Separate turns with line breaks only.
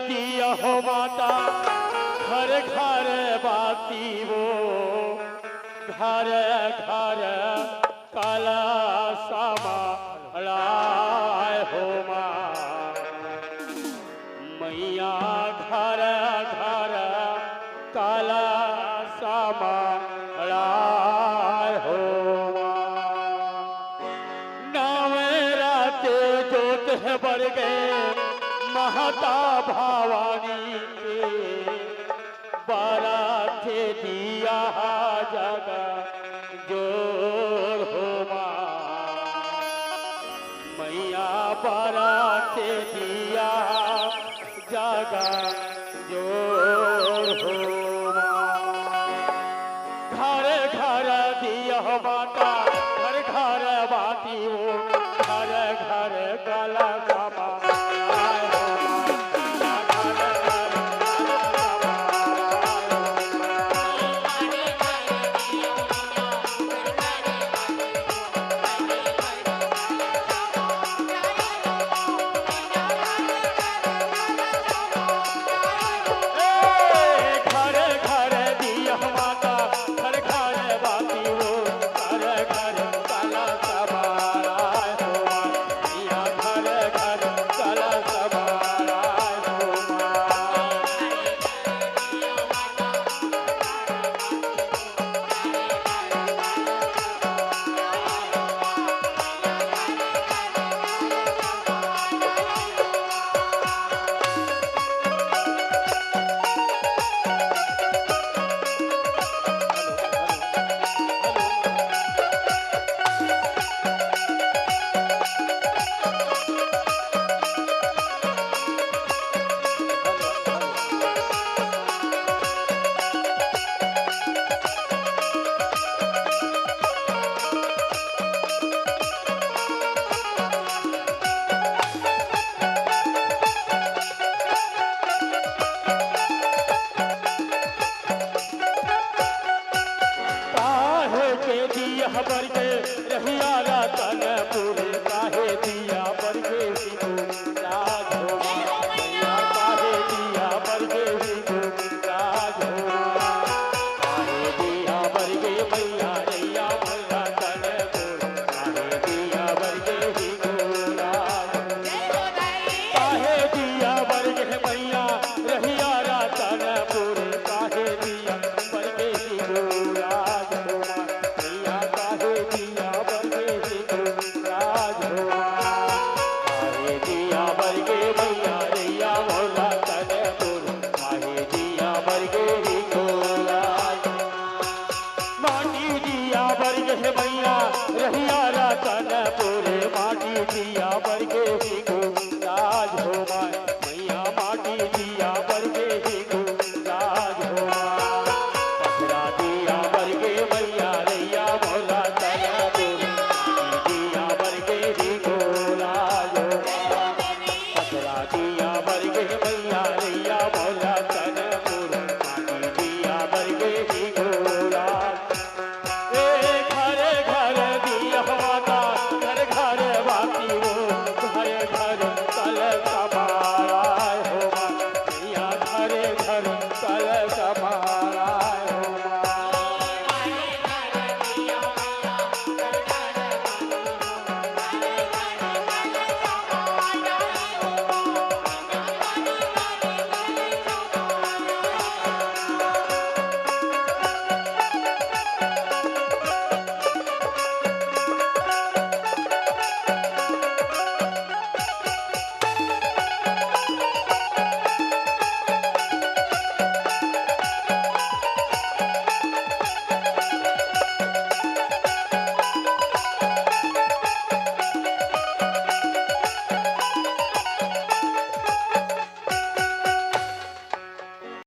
दिया हो माता घर घर बाती वो घर घर काला सामा हो माँ मैया घर घर काला सामा हो नवराते जोत है बढ़ गए महता भवानी के बाराते दिया जगा जोर हो माँ मैया बाराते दिया जगा जोर हो माँ घर घर दिया माता घर घर बाती हो घर घर काला सामा खबर के रहिया रतन पूरे काहे दिया बरगे सिंधु राज हो मैया काहे दिया बरगे सिंधु राज हो काहे दिया बरगे मैया रैया मैया तन पूरे काहे दिया बरगे सिंधु राज काहे दिया बरगे मैया रहिया रतन पूरे काहे दिया बरगे सिंधु राज हो मैया रहिया रतन पूरे माटी दिया बरगे